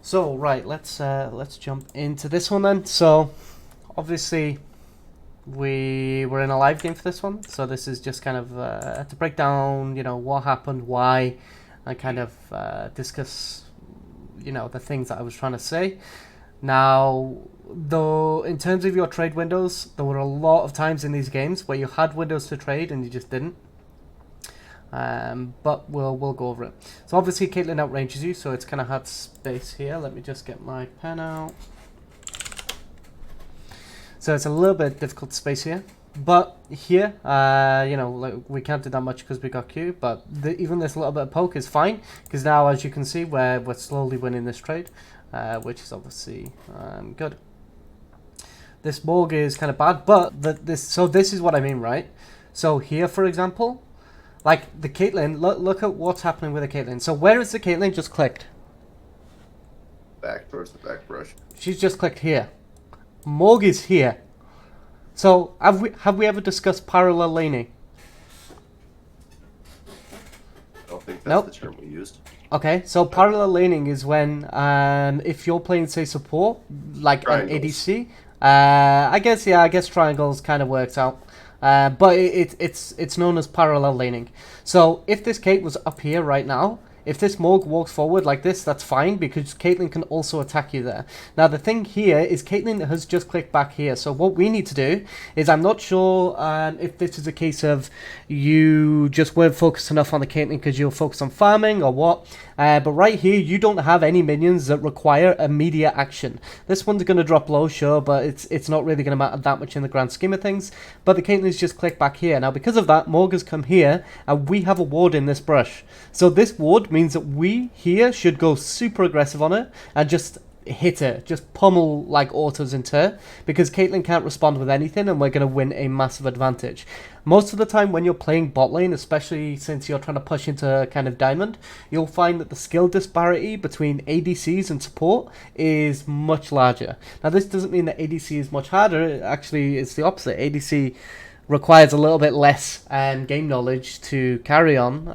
So right, let's jump into this one then. So obviously we were in a live game for this one, so this is just kind of to break down, what happened, why, and kind of discuss, the things that I was trying to say. Now, though, in terms of your trade windows, there were a lot of times in these games where you had windows to trade and you just didn't. But we'll go over it. So obviously Caitlyn outranges you, so it's kind of had space here. Let me just get my pen out. So it's a little bit difficult space here, but here, like we can't do that much because we got Q. But even this little bit of poke is fine because now, as you can see, we're slowly winning this trade, which is obviously good. This Morg is kind of bad, but this is what I mean, right? So here, for example. Like the Caitlyn, look at what's happening with the Caitlyn. So where is the Caitlyn just clicked? Back towards the back brush. She's just clicked here. Morg is here. So have we ever discussed parallel laning? I don't think that's Nope. the term we used. Okay, so parallel laning is when if you're playing, say, support, like Triangles. an ADC. I guess triangles kind of works out. But it's known as parallel laning. So if this Kate was up here right now, if this Morg walks forward like this, that's fine because Caitlyn can also attack you there. Now the thing here is Caitlyn has just clicked back here. So what we need to do is, I'm not sure if this is a case of you just weren't focused enough on the Caitlyn because you're focused on farming or what. But right here, you don't have any minions that require immediate action. This one's going to drop low, sure, but it's not really going to matter that much in the grand scheme of things. But the Caitlyn's just clicked back here. Now because of that, Morg has come here and we have a ward in this brush. So this ward means that we here should go super aggressive on her and just hit her, just pummel like autos into her, because Caitlyn can't respond with anything and we're going to win a massive advantage. Most of the time when you're playing bot lane, especially since you're trying to push into kind of diamond, you'll find that the skill disparity between ADCs and support is much larger. Now this doesn't mean that ADC is much harder, actually it's the opposite. ADC requires a little bit less game knowledge to carry on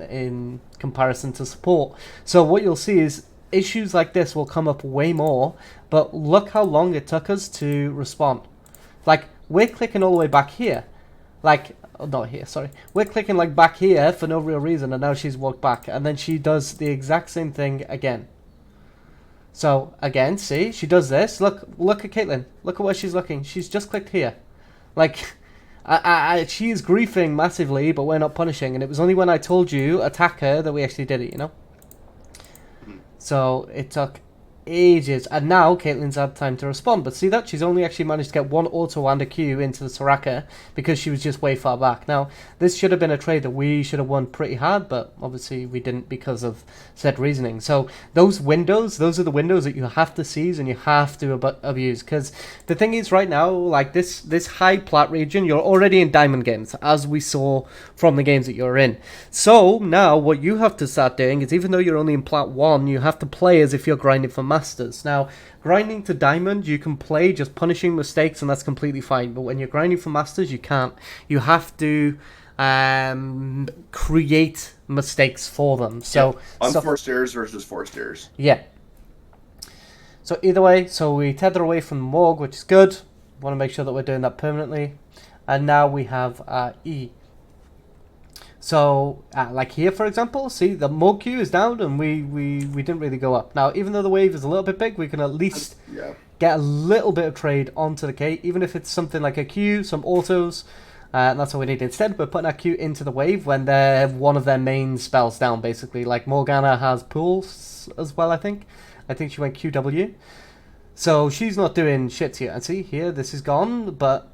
in comparison to support. So what you'll see is issues like this will come up way more, but look how long it took us to respond. Like, we're clicking all the way back here. Like, oh, not here, sorry. We're clicking like back here for no real reason, and now she's walked back, and then she does the exact same thing again. So, again, see, she does this. Look at Caitlyn. Look at where she's looking. She's just clicked here. Like, she is griefing massively, but we're not punishing. And it was only when I told you, attack her, that we actually did it, So it took ages. And now Caitlyn's had time to respond. But see that? She's only actually managed to get one auto and a Q into the Soraka because she was just way far back. Now, this should have been a trade that we should have won pretty hard, but obviously we didn't because of said reasoning. So those windows, those are the windows that you have to seize and you have to abuse. Because the thing is right now, like this high plat region, you're already in diamond games, as we saw from the games that you're in. So now what you have to start doing is, even though you're only in plat 1, you have to play as if you're grinding for masters. Now, grinding to diamond, you can play just punishing mistakes and that's completely fine. But when you're grinding for masters, you can't. You have to create mistakes for them. So unforced errors versus forced errors. Yeah. So either way, so we tether away from the Morg, which is good. Want to make sure that we're doing that permanently. And now we have E. So, like here, for example, see, the Morg Q is down and we didn't really go up. Now, even though the wave is a little bit big, we can at least get a little bit of trade onto the K, even if it's something like a Q, some autos, and that's what we need. Instead, we're putting our Q into the wave when they're one of their main spells down, basically. Like, Morgana has pools as well, I think. I think she went QW. So, she's not doing shit here. And see, here, this is gone, but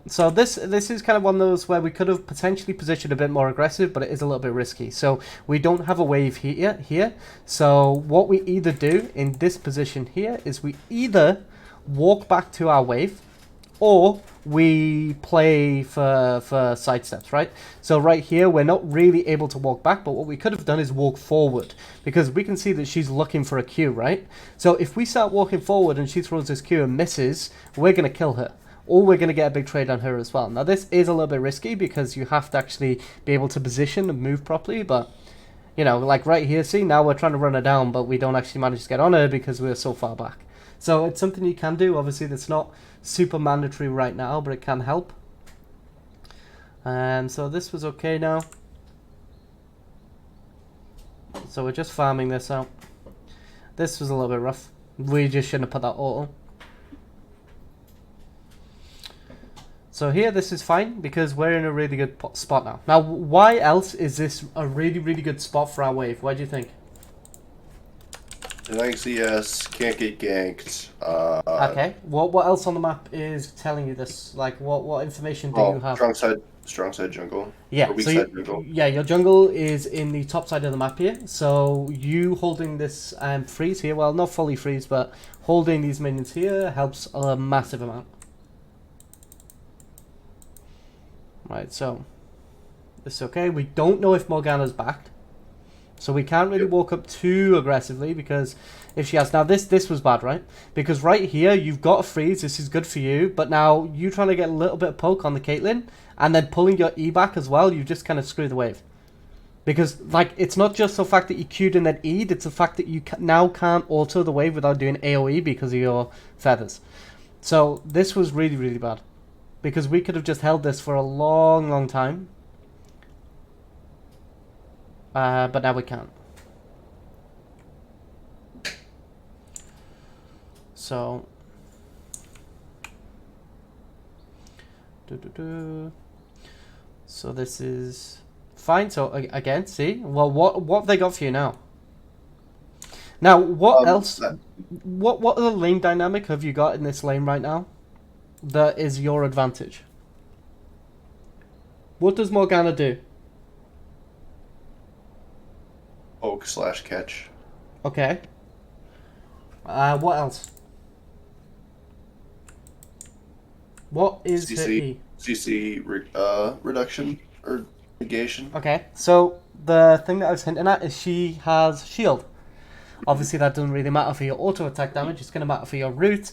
so this is kind of one of those where we could have potentially positioned a bit more aggressive, but it is a little bit risky. So we don't have a wave here. So what we either do in this position here is we either walk back to our wave, or we play for side steps, right? So right here, we're not really able to walk back, but what we could have done is walk forward, because we can see that she's looking for a Q, right? So if we start walking forward and she throws this Q and misses, we're going to kill her. Or we're going to get a big trade on her as well. Now, this is a little bit risky because you have to actually be able to position and move properly, but You know, like right here, see, now we're trying to run her down, but we don't actually manage to get on her because we're so far back. So it's something you can do. Obviously, that's not super mandatory right now, but it can help. And so this was okay now. So we're just farming this out. This was a little bit rough. We just shouldn't have put that auto. So here, this is fine because we're in a really good spot now. Now, why else is this a really, really good spot for our wave? What do you think? I think CS can't get ganked. Okay. What else on the map is telling you this? Like, what information do you have? Strong side jungle. Yeah. Or weak So side jungle. yeah, your jungle is in the top side of the map here. So you holding this freeze here, well, not fully freeze, but holding these minions here helps a massive amount. Right. So this is okay. We don't know if Morgana's backed. So we can't really walk up too aggressively because if she has... Now this was bad, right? Because right here, you've got a freeze. This is good for you. But now you trying to get a little bit of poke on the Caitlyn and then pulling your E back as well, you just kind of screw the wave. Because, like, it's not just the fact that you Q'd and then E'd. It's the fact that you now can't alter the wave without doing AoE because of your feathers. So this was really, really bad. Because we could have just held this for a long, long time. But now we can't. So, so this is fine. So again, see, well, what have they got for you now? Now, what else? What other lane dynamic have you got in this lane right now that is your advantage? What does Morgana do? Poke / catch. Okay. What else? What is her E? CC reduction or negation. Okay, so the thing that I was hinting at is she has shield. Obviously, that doesn't really matter for your auto attack damage. It's going to matter for your root.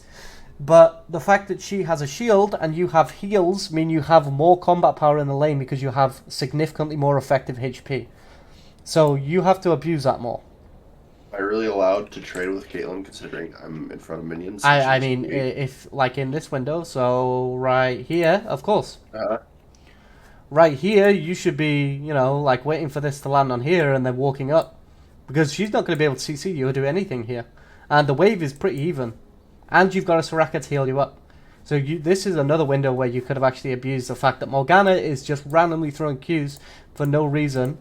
But the fact that she has a shield and you have heals mean you have more combat power in the lane because you have significantly more effective HP. So you have to abuse that more. Am I really allowed to trade with Caitlyn considering I'm in front of minions? I mean, if like in this window, so right here, of course. Right here, you should be, you know, like waiting for this to land on here and then walking up. Because she's not going to be able to CC you or do anything here. And the wave is pretty even. And you've got a Soraka to heal you up. So this is another window where you could have actually abused the fact that Morgana is just randomly throwing Qs for no reason.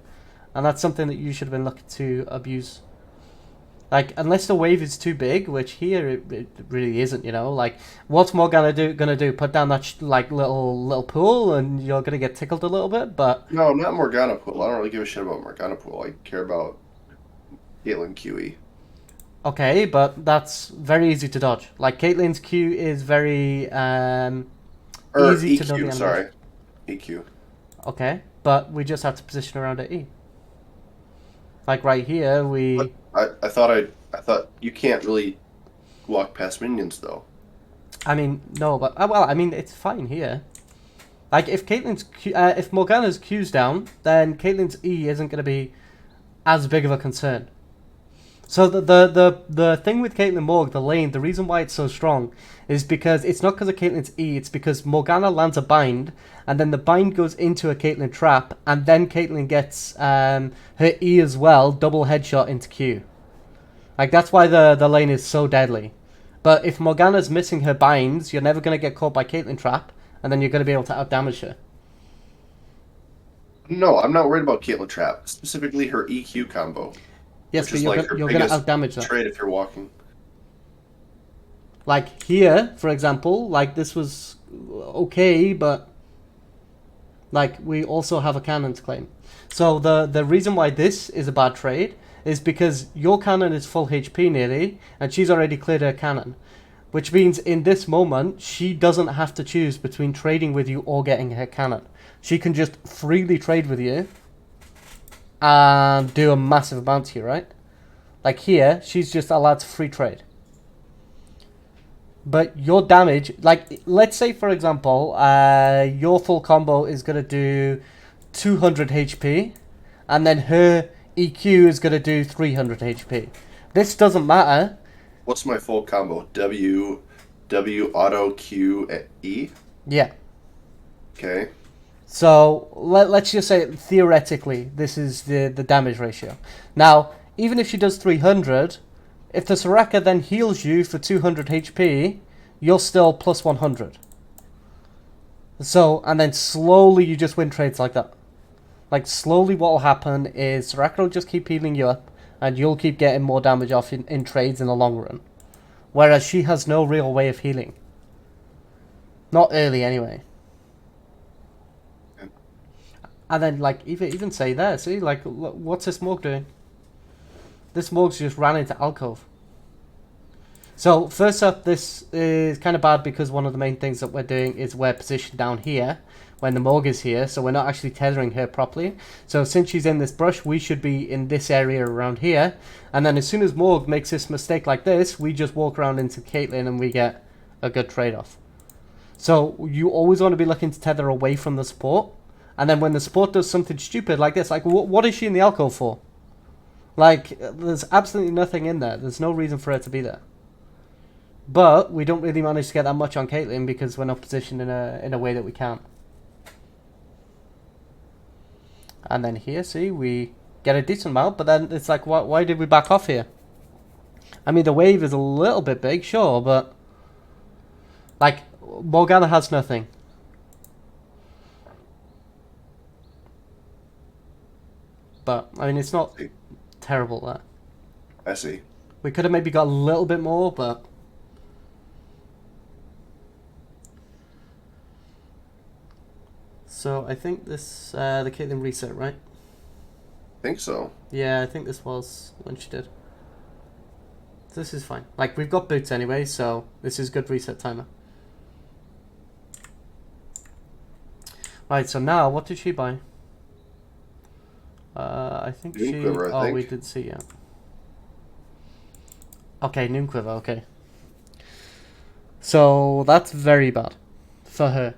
And that's something that you should have been looking to abuse. Like, unless the wave is too big, which here it really isn't, you know. Like, what's Morgana gonna do? Put down that like little pool, and you're gonna get tickled a little bit. But no, not Morgana pool. I don't really give a shit about Morgana pool. I care about Caitlyn QE. Okay, but that's very easy to dodge. Like Caitlyn's Q is very easy EQ, to know the animation. sorry, EQ. Okay, but we just have to position around at E. Like right here, we. I thought you can't really walk past minions though. I mean, no, but well, I mean, it's fine here. Like if Caitlyn's if Morgana's Q's down, then Caitlyn's E isn't going to be as big of a concern. So the thing with Caitlyn Morg, the lane, the reason why it's so strong is because it's not because of Caitlyn's E, it's because Morgana lands a bind, and then the bind goes into a Caitlyn trap, and then Caitlyn gets her E as well, double headshot into Q. Like, that's why the lane is so deadly. But if Morgana's missing her binds, you're never going to get caught by Caitlyn trap, and then you're going to be able to outdamage her. No, I'm not worried about Caitlyn trap, specifically her EQ combo. Yes, but you're going to outdamage that. Trade if you're walking. Like here, for example, like this was okay, but like we also have a cannon to claim. So the reason why this is a bad trade is because your cannon is full HP nearly, and she's already cleared her cannon. Which means in this moment, she doesn't have to choose between trading with you or getting her cannon. She can just freely trade with you and do a massive amount to you, right? Like here, she's just allowed to free trade. But your damage, like, let's say, for example, your full combo is going to do 200 HP, and then her EQ is going to do 300 HP. This doesn't matter. What's my full combo? W auto Q E. Yeah. Okay. So let's just say theoretically this is the damage ratio. Now, even if she does 300, if the Soraka then heals you for 200 HP, you're still plus 100. So, and then slowly you just win trades like that. Like, slowly what will happen is Soraka will just keep healing you up, and you'll keep getting more damage off in trades in the long run. Whereas she has no real way of healing. Not early, anyway. And then, like, even say there, see? Like, what's this Morg doing? This Morg's just ran into Alcove. So, first up, this is kind of bad because one of the main things that we're doing is we're positioned down here when the Morg is here, so we're not actually tethering her properly. So, since she's in this brush, we should be in this area around here. And then as soon as Morg makes this mistake like this, we just walk around into Caitlyn and we get a good trade-off. So, you always want to be looking to tether away from the support. And then when the support does something stupid like this, like, what is she in the alcove for? Like, there's absolutely nothing in there. There's no reason for her to be there. But we don't really manage to get that much on Caitlyn because we're not positioned in a way that we can. And then here, see, we get a decent amount, but then it's like, why did we back off here? I mean, the wave is a little bit big, sure, but like, Morgana has nothing. But, I mean, it's not terrible there. I see. We could have maybe got a little bit more, but... So, I think this, the Caitlyn reset, right? I think so. Yeah, I think this was when she did. This is fine. Like, we've got boots anyway, so this is good reset timer. Right, so now, what did she buy? I think Noon she... Quiver, I think. we did see, yeah. Okay, Noon Quiver, okay. So, that's very bad for her.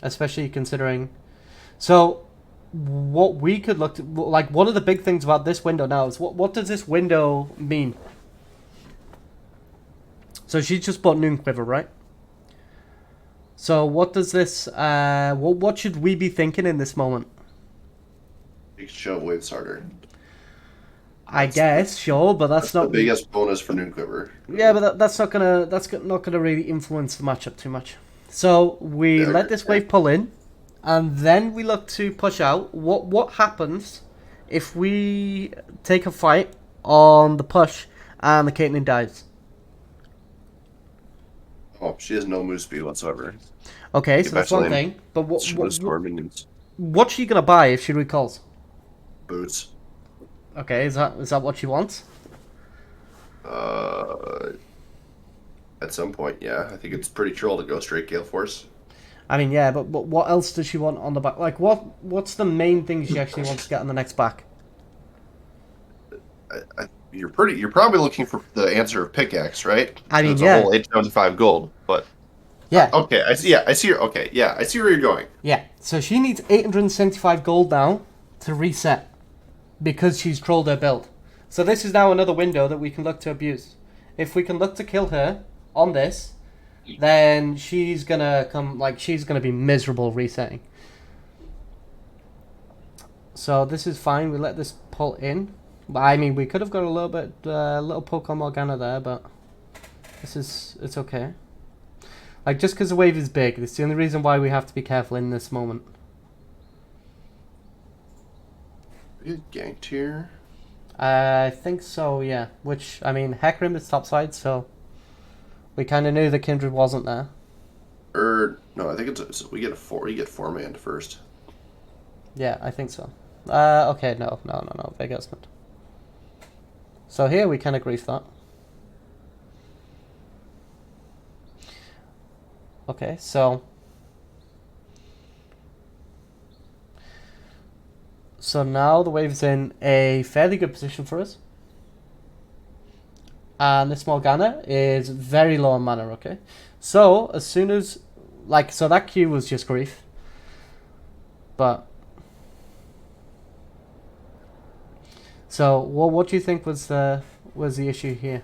Especially considering... So, what we could look to... Like, one of the big things about this window now is... What does this window mean? So, she just bought Noon Quiver, right? So, what does this... what should we be thinking in this moment? You can shove waves harder. I guess, sure, but that's not... the biggest bonus for Noon Quiver. Yeah, but that's not gonna really influence the matchup too much. So we let this wave pull in, and then we look to push out. What happens if we take a fight on the push and the Caitlyn dies? Oh, she has no move speed whatsoever. Okay, so that's one thing. But what's she gonna buy if she recalls? Boots. Okay, is that what she wants? At some point, yeah. I think it's pretty troll to go straight Gale Force. I mean, yeah, but what else does she want on the back? Like, what's the main thing she actually wants to get on the next back? You're probably looking for the answer of pickaxe, right? I mean, it's yeah. a whole 875 gold, but yeah. Okay, I see. Yeah, I see. Okay, yeah, I see where you're going. Yeah, so she needs 875 gold now to reset because she's trolled her build. So this is now another window that we can look to abuse. If we can look to kill her on this, then she's gonna be miserable resetting. So this is fine. We let this pull in. But I mean, we could have got a little poke on Morgana there, but it's okay. Like, just because the wave is big, it's the only reason why we have to be careful in this moment. We ganked here. I think so, yeah. Which, I mean, Hecarim is topside, so we kind of knew the Kindred wasn't there. No, I think we get 4-man first. Yeah, I think so. Okay, no, Vega's not. So here we can agree for that. Okay, so now the wave's in a fairly good position for us. And this Morgana is very low on mana, okay? So, as soon as... so that Q was just grief. But So, what do you think was the issue here?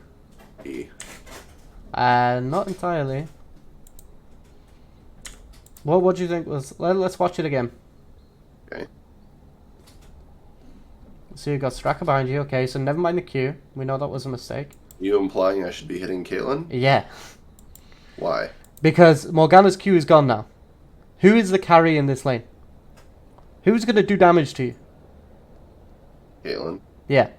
E. Not entirely. What do you think was? Let's watch it again. Okay. So you got Straka behind you. Okay, so never mind the Q. We know that was a mistake. You implying I should be hitting Caitlyn? Yeah. Why? Because Morgana's Q is gone now. Who is the carry in this lane? Who's going to do damage to you? Caitlyn. Yeah.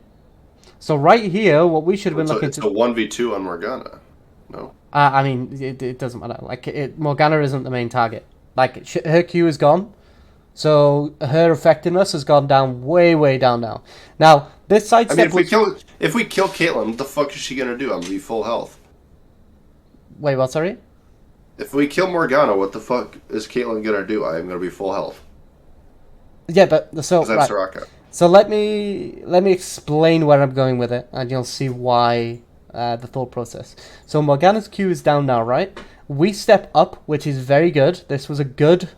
So right here, what we should have been looking to... It's a 1v2 on Morgana. No? I mean, it doesn't matter. Like, Morgana isn't the main target. Like, her Q is gone. So her effectiveness has gone down way down now. Now, this side step if we kill Caitlyn, what the fuck is she going to do? I'm going to be full health. Wait, what, sorry? If we kill Morgana, what the fuck is Caitlyn going to do? I am going to be full health. Yeah, but so right. Soraka. So let me explain where I'm going with it, and you'll see why the thought process. So Morgana's Q is down now, right? We step up, which is very good. This was a good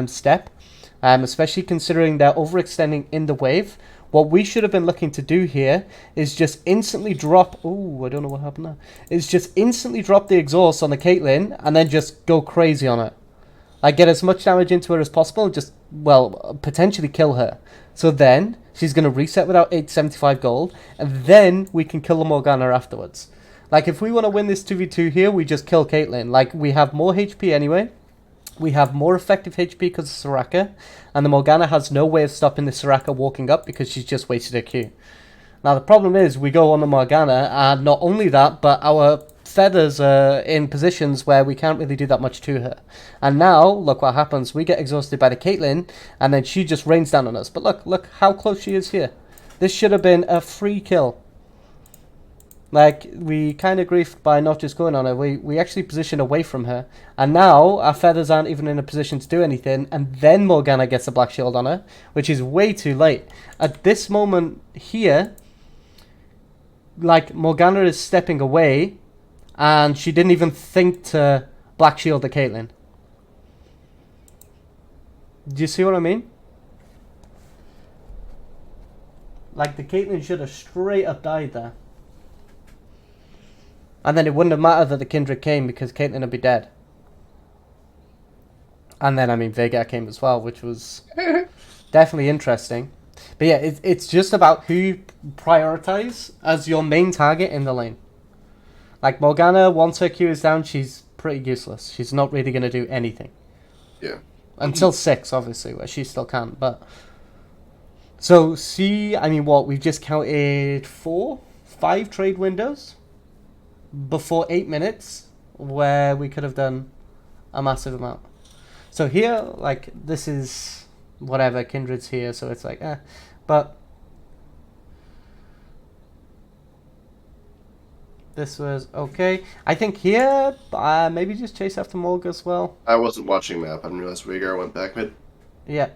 step, especially considering they're overextending in the wave. What we should have been looking to do here is just instantly drop... Ooh, I don't know what happened there. Is just instantly drop the exhaust on the Caitlyn and then just go crazy on it. Like, get as much damage into her as possible and just, well, potentially kill her. So then, she's going to reset without 875 gold, and then we can kill the Morgana afterwards. Like, if we want to win this 2v2 here, we just kill Caitlyn. Like, we have more HP anyway. We have more effective HP because of Soraka, and the Morgana has no way of stopping the Soraka walking up because she's just wasted her Q. Now, the problem is, we go on the Morgana, and not only that, but our feathers are in positions where we can't really do that much to her. And now, look what happens. We get exhausted by the Caitlyn, and then she just rains down on us. But look how close she is here. This should have been a free kill. Like, we kind of griefed by not just going on her. We actually positioned away from her. And now, our feathers aren't even in a position to do anything. And then Morgana gets a black shield on her, which is way too late. At this moment here, like, Morgana is stepping away, and she didn't even think to black shield the Caitlyn. Do you see what I mean? Like, the Caitlyn should have straight up died there. And then it wouldn't have mattered that the Kindred came because Caitlyn would be dead. And then, I mean, Vega came as well, which was definitely interesting. But yeah, it's just about who you prioritize as your main target in the lane. Like, Morgana, once her Q is down, she's pretty useless. She's not really going to do anything. Yeah. Until 6, obviously, where she still can. But so, see, I mean, what? We've just counted 5 trade windows before 8 minutes where we could have done a massive amount. So here, like, this is whatever, Kindred's here, so it's like, but this was okay. I think here, maybe just chase after Morg as well. I wasn't watching map. I didn't realize Veigar went back mid. Yeah.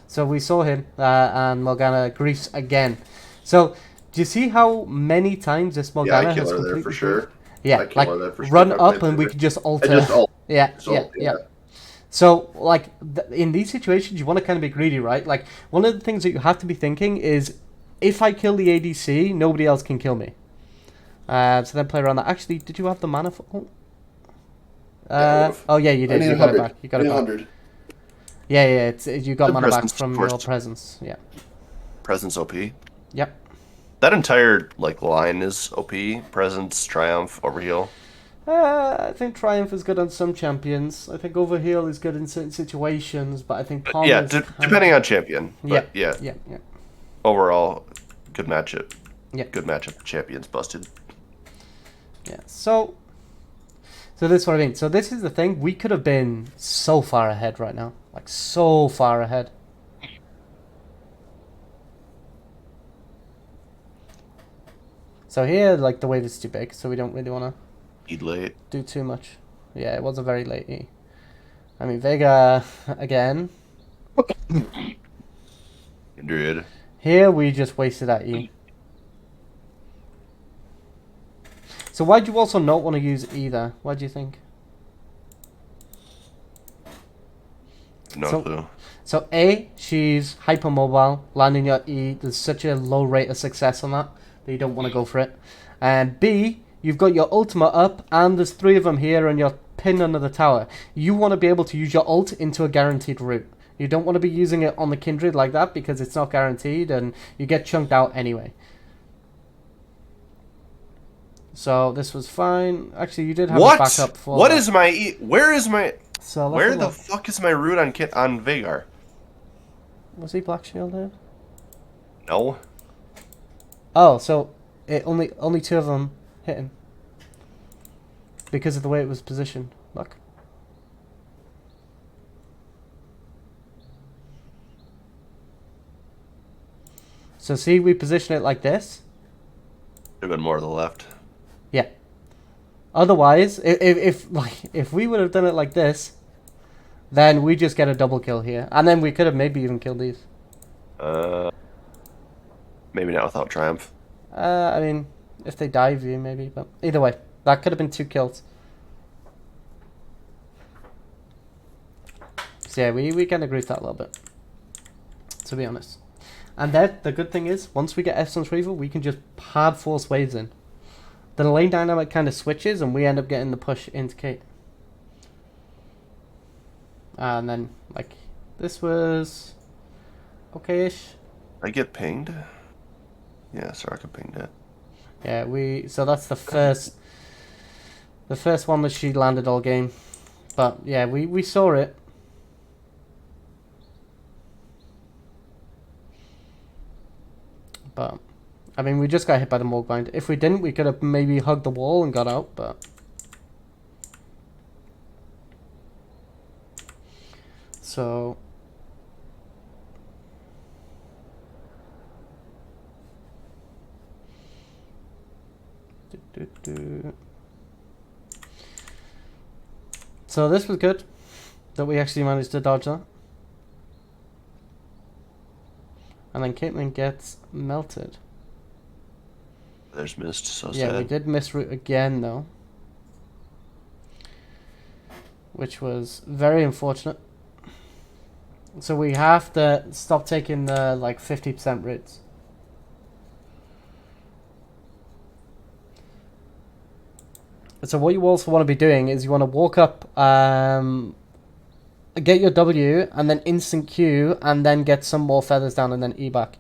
So we saw him, and Morgana griefs again. So, do you see how many times this Morgana has completely... Yeah, I kill her there for sure. Yeah, like, run up and we can just alter. Yeah. So, like, in these situations, you want to kind of be greedy, right? Like, one of the things that you have to be thinking is, if I kill the ADC, nobody else can kill me. So then play around that. Actually, did you have the mana for... Oh, yeah, you did. You got it back. You got it back. 100. Yeah, you got mana back from your presence. Yeah. Presence OP? Yep. That entire, like, line is OP. Presence, Triumph, Overheal. I think Triumph is good on some champions. I think Overheal is good in certain situations, but I think Palm depending on champion. But yeah. Overall, good matchup. Yeah. Good matchup. Champions busted. Yeah. So this is what I mean. So this is the thing. We could have been so far ahead right now. Like, so far ahead. So here, like, the wave is too big, so we don't really want to late. do too much. Yeah, it was a very late E. I mean, Vega, again. Druid. Here, we just wasted that E. So why'd you also not want to use either? What do you think? No clue. So A, she's hypermobile, landing your E. There's such a low rate of success on that you don't want to go for it. And B, you've got your ultimate up, and there's 3 of them here, and you're pinned under the tower. You want to be able to use your ult into a guaranteed route. You don't want to be using it on the Kindred like that because it's not guaranteed, and you get chunked out anyway. So this was fine. Actually, you did have a backup for What is my E? Where is my... So where the fuck is my route on Veigar? Was he Black Shield here? No. Oh, so it only 2 of them hit him because of the way it was positioned. Look. So see, we position it like this. Should have been more to the left. Yeah. Otherwise, if we would have done it like this, then we just get a double kill here, and then we could have maybe even killed these. Maybe not without Triumph. I mean, if they dive you, maybe, but either way, that could have been 2 kills. So yeah, we can agree with that a little bit, to be honest. And then the good thing is, once we get Essence Reaver, we can just hard force waves in. The lane dynamic kind of switches, and we end up getting the push into Kate. And then, like, this was okay-ish. I get pinged. Yeah, Soraka pinged it. Yeah, so that's the first one that she landed all game. But yeah, we saw it. But I mean, we just got hit by the Morgue Bind. If we didn't, we could have maybe hugged the wall and got out, but so So this was good that we actually managed to dodge that. And then Caitlyn gets melted. There's missed, so yeah, sad. we did miss route again though, which was very unfortunate. So we have to stop taking the like 50% routes. So what you also want to be doing is you want to walk up, get your W, and then instant Q, and then get some more feathers down, and then E back.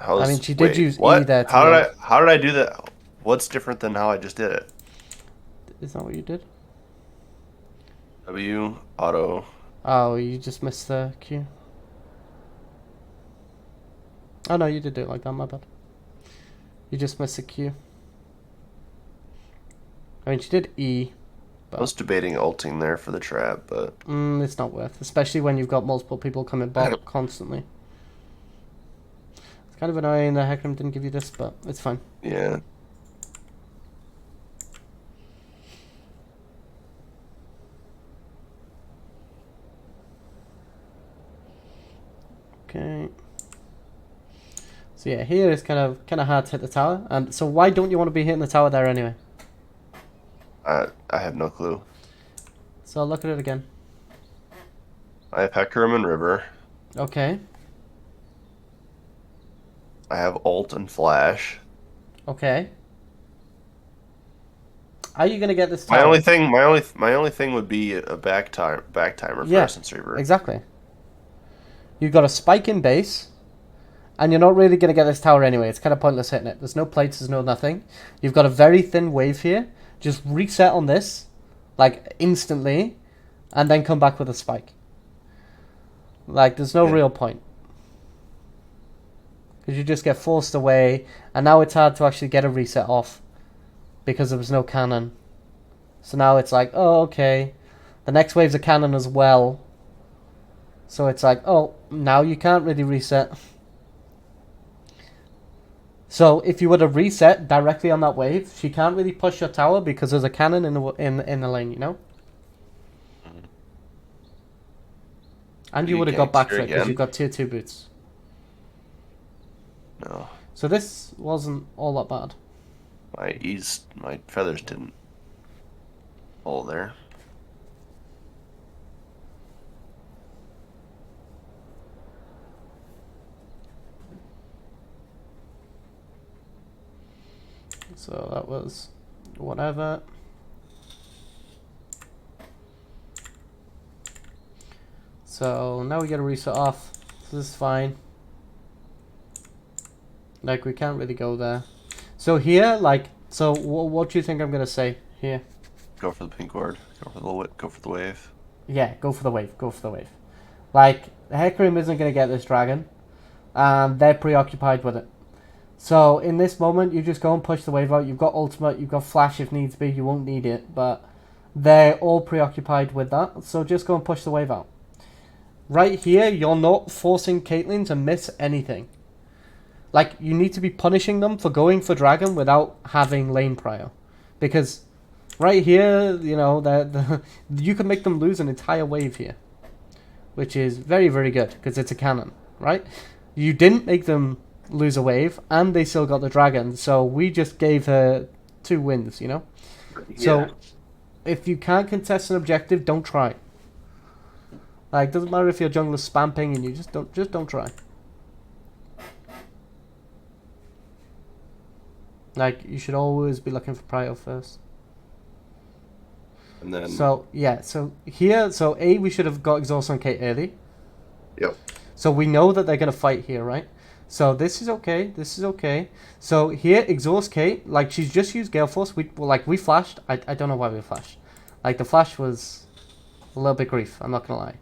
I mean, she did use E there. How did I do that? What's different than how I just did it? Is that what you did? W, auto. Oh, you just missed the Q. Oh no, you did do it like that, my bad. You just missed the Q. I mean, she did E. I was debating ulting there for the trap, but... it's not worth, especially when you've got multiple people coming bot constantly. It's kind of annoying that Hecarim didn't give you this, but it's fine. Yeah. Okay. So yeah, here is kind of hard to hit the tower. And so why don't you want to be hitting the tower there anyway? I have no clue. So I'll look at it again. I have Hecarim and River. Okay. I have ult and flash. Okay. How are you gonna get this tower? My only thing would be a back timer for Essence Reaver. Exactly. You've got a spike in base, and you're not really gonna get this tower anyway. It's kind of pointless hitting it. There's no plates. There's no nothing. You've got a very thin wave here. Just reset on this, like instantly, and then come back with a spike. Like there's no real point. Because you just get forced away, and now it's hard to actually get a reset off because there was no cannon. So now it's like, oh, okay. The next wave's a cannon as well. So it's like, oh, now you can't really reset. So if you were to reset directly on that wave, she can't really push your tower because there's a cannon in the lane, you know? And you would have got back for it because you've got tier 2 boots. No. So this wasn't all that bad. My feathers didn't fall there. So that was whatever. So now we get a reset off. This is fine. Like, we can't really go there. So here, like, so what do you think I'm gonna say here? Go for the pink ward. Go for the wave. Yeah, go for the wave. Go for the wave. Like, Hecarim isn't gonna get this dragon, and they're preoccupied with it. So in this moment, you just go and push the wave out. You've got ultimate. You've got flash if needs be. You won't need it, but they're all preoccupied with that. So just go and push the wave out. Right here, you're not forcing Caitlyn to miss anything. Like, you need to be punishing them for going for dragon without having lane prio. Because right here, you know, you can make them lose an entire wave here. Which is very, very good, because it's a cannon, right? You didn't make them lose a wave, and they still got the dragon, so we just gave her 2 wins, you know? Yeah. So, if you can't contest an objective, don't try. Like, doesn't matter if your jungler's spamping and you just don't try. Like, you should always be looking for prio first. And then... So, yeah, so here, so A, we should have got exhaust on Kate early. Yep. So we know that they're going to fight here, right? So this is okay, this is okay. So here, exhaust Kate, like, she's just used Gale Force. We flashed. I don't know why we flashed. Like, the flash was a little bit grief, I'm not going to lie.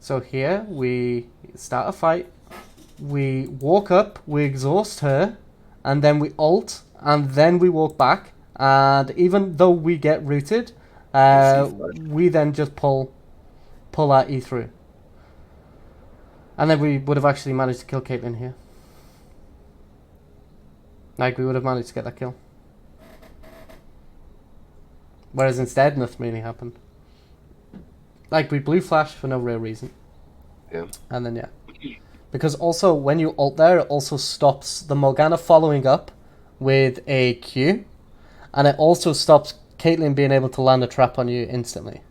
So here, we start a fight. We walk up, we exhaust her, and then we ult, and then we walk back. And even though we get rooted, we then just pull our E through. And then we would have actually managed to kill Caitlyn here. Like, we would have managed to get that kill. Whereas instead, nothing really happened. Like, we blue flash for no real reason. Yeah. And then, yeah. Because also, when you ult there, it also stops the Morgana following up with a Q. And it also stops Caitlyn being able to land a trap on you instantly.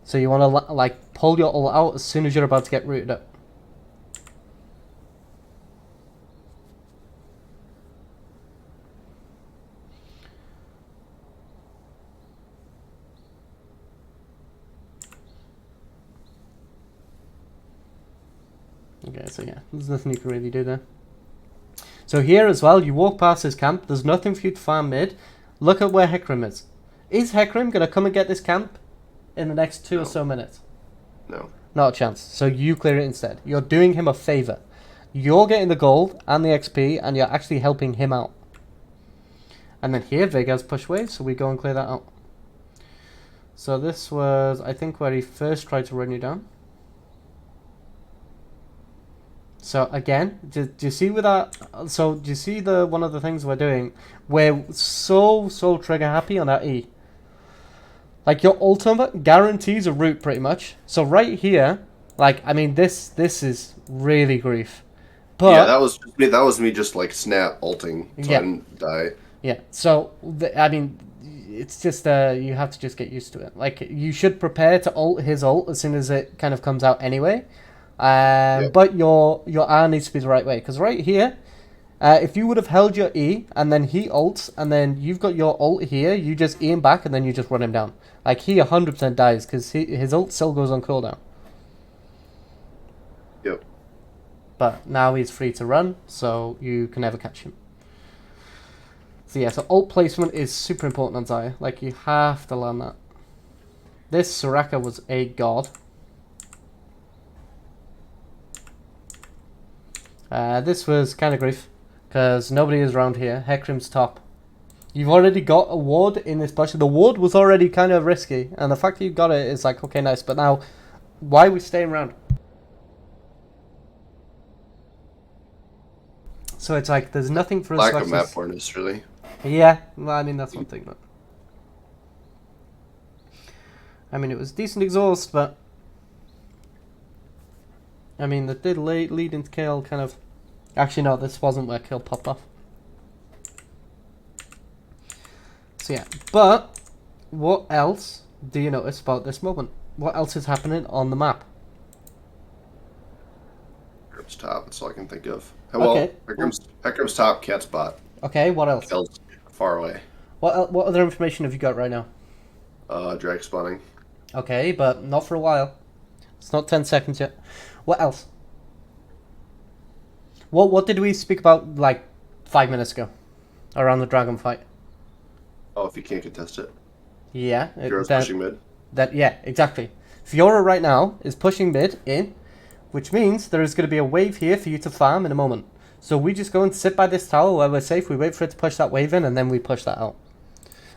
So you want to, like, pull your ult out as soon as you're about to get rooted up. Okay, so yeah, there's nothing you can really do there. So here as well, you walk past his camp. There's nothing for you to farm mid. Look at where Hecarim is. Is Hecarim going to come and get this camp in the next 2 or so minutes? No. Not a chance. So you clear it instead. You're doing him a favor. You're getting the gold and the XP, and you're actually helping him out. And then here, Vig has push wave, so we go and clear that out. So this was, I think, where he first tried to run you down. So again, do you see with that? So do you see the one of the things we're doing? We're so trigger happy on that E. Like, your ultimate guarantees a root pretty much. So right here, like, I mean, this is really grief. But yeah, that was me just like snap ulting so I didn't die. Yeah. So I mean, it's just you have to just get used to it. Like, you should prepare to ult his ult as soon as it kind of comes out anyway. But your R needs to be the right way, because right here, if you would have held your E and then he ults and then you've got your ult here, you just E him back and then you just run him down. Like, he 100% dies because his ult still goes on cooldown. Yep. But now he's free to run, so you can never catch him. So yeah, so ult placement is super important on Xayah. Like, you have to learn that. This Soraka was a god. This was kind of grief, because nobody is around here. Hecarim's top. You've already got a ward in this bush. The ward was already kind of risky, and the fact that you got it is like, okay, nice. But now, why are we staying around? So it's like, there's nothing for us. Lack of map awareness, really. Yeah, well, I mean, that's one thing, but I mean, it was decent exhaust, but I mean, that did lead into kill, kind of. Actually, no, this wasn't where kill popped off. So yeah, but what else do you notice about this moment? What else is happening on the map? Hecarim's top, that's all I can think of. Well, Okay. Hecarim's top, cat's bot. Okay, what else? El's far away. What other information have you got right now? Drag spawning. Okay, but not for a while. It's not 10 seconds yet. What else? What did we speak about like 5 minutes ago? Around the dragon fight. Oh, if you can't contest it. Yeah. Fiора's pushing mid. Yeah, exactly. Fiora right now is pushing mid in, which means there is going to be a wave here for you to farm in a moment. So we just go and sit by this tower where we're safe, we wait for it to push that wave in, and then we push that out.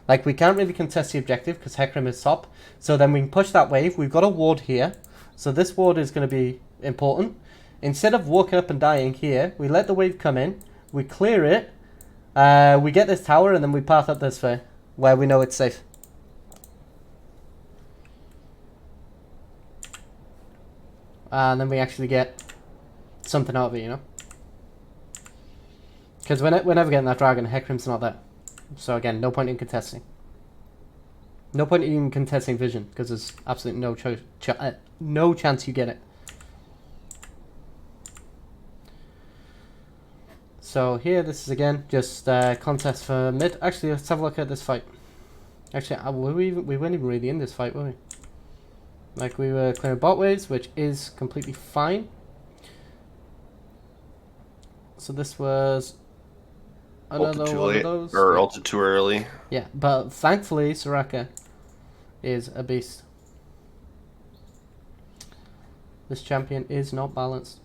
Like, we can't really contest the objective because Hecarim is top. So then we can push that wave. We've got a ward here. So this ward is going to be important. Instead of walking up and dying here, we let the wave come in. We clear it. We get this tower and then we path up this way where we know it's safe. And then we actually get something out of it, you know? Because we're never getting that dragon. Hecarim's not there. So again, no point in contesting. No point in contesting vision because there's absolutely no chance you get it. So here, this is again just contest for mid. Actually, let's have a look at this fight. Actually, we weren't even really in this fight, were we? Like, we were clearing bot waves, which is completely fine. So this was another one of those. Or ulted too early. Yeah, but thankfully, Soraka is a beast. This champion is not balanced.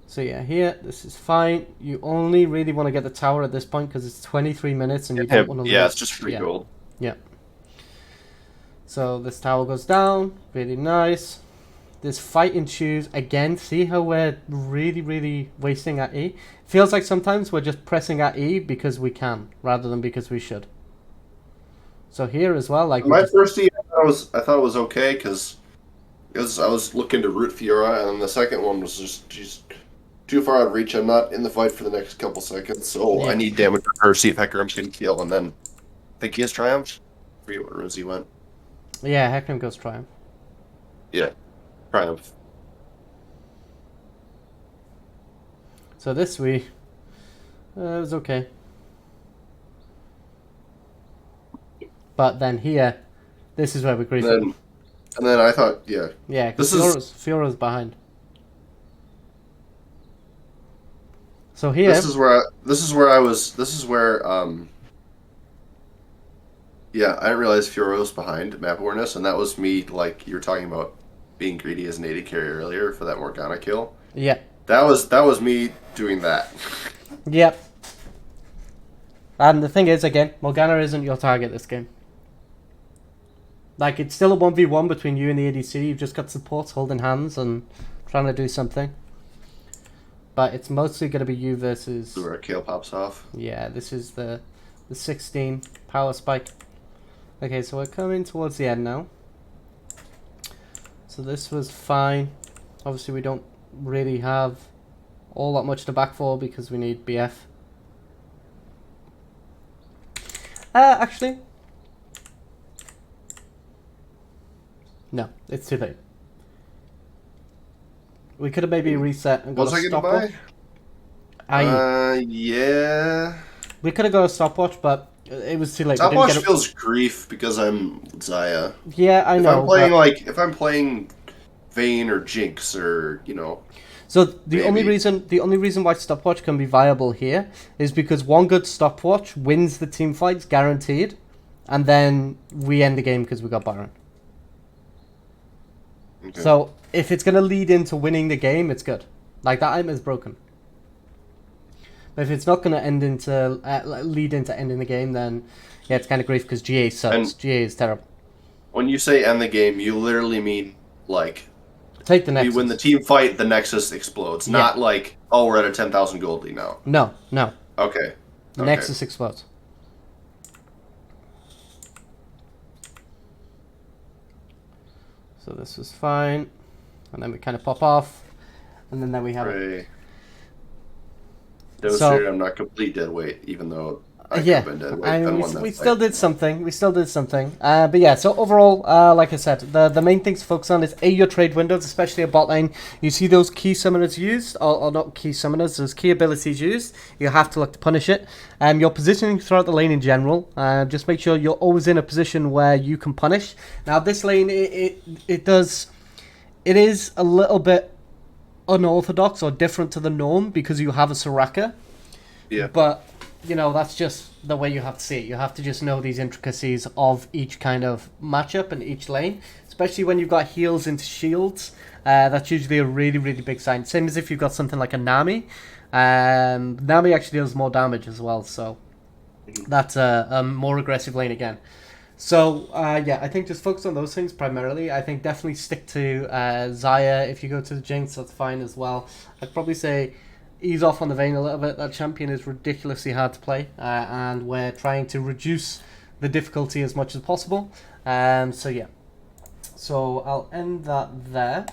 So yeah, here, this is fine. You only really want to get the tower at this point because it's 23 minutes and you don't want to lose. Yeah, it's just free gold. Yeah. So this tower goes down. Really nice. This fight ensues. Again, see how we're really wasting at E? Feels like sometimes we're just pressing at E because we can, rather than because we should. So here as well, like... My first E, I thought it was okay because I was looking to root Fiora, and then the second one was just... She's too far out of reach. I'm not in the fight for the next couple seconds, so yeah. I need damage on her, see if Hecarim's going to kill, and then I think he has Triumph. I forget what runes he went. Yeah, Hecarim goes Triumph. Yeah, Triumph. So this it was okay. But then here, this is where we grief it. And then I thought, yeah. Yeah, because Fiora's behind. So here, this is where yeah, I didn't realize Fiora was behind map awareness, and that was me, like you were talking about being greedy as an AD carry earlier for that Morgana kill. Yeah. That was me doing that. Yep. And the thing is, again, Morgana isn't your target this game. Like, it's still a 1v1 between you and the ADC. You've just got supports holding hands and trying to do something. But it's mostly going to be you versus... Where a kill pops off. Yeah, this is the 16 power spike. Okay, so we're coming towards the end now. So this was fine. Obviously, we don't really have all that much to back for because we need BF. Actually... No, it's too late. We could have maybe reset and got a stopwatch. Yeah. We could have got a stopwatch, but it was too late. Stopwatch feels grief because I'm Xayah. Yeah, I know. If I'm playing Vayne or Jinx or So the only reason why stopwatch can be viable here is because one good stopwatch wins the team fights guaranteed, and then we end the game because we got Baron. Okay. So if it's going to lead into winning the game, it's good. Like, that item is broken. But if it's not going to lead into ending the game, then yeah, it's kind of grief because GA sucks. And GA is terrible. When you say end the game, you literally mean like take the Nexus. When the team fight, the Nexus explodes. Yeah. Not like, oh, we're at a 10,000 gold lead now. No. Okay. The Nexus explodes. So this is fine, and then we kind of pop off, and then we have it. Demonstrated I'm not complete dead weight, even though Yeah, I mean, we still did something. We still did something. But yeah, so overall, like I said, the main things to focus on is your trade windows, especially a bot lane. You see those key summoners used, or not key summoners, those key abilities used. You have to look to punish it. Your positioning throughout the lane in general. Just make sure you're always in a position where you can punish. Now this lane, it is a little bit unorthodox or different to the norm because you have a Soraka. Yeah. But that's just the way you have to see it. You have to just know these intricacies of each kind of matchup and each lane, especially when you've got heals into shields. That's usually a really, really big sign. Same as if you've got something like a Nami. Nami actually does more damage as well, so that's a more aggressive lane again. So, yeah, I think just focus on those things primarily. I think definitely stick to Xayah. If you go to the Jinx, that's fine as well. I'd probably say ease off on the Vayne a little bit. That champion is ridiculously hard to play, and we're trying to reduce the difficulty as much as possible. So, yeah. So, I'll end that there.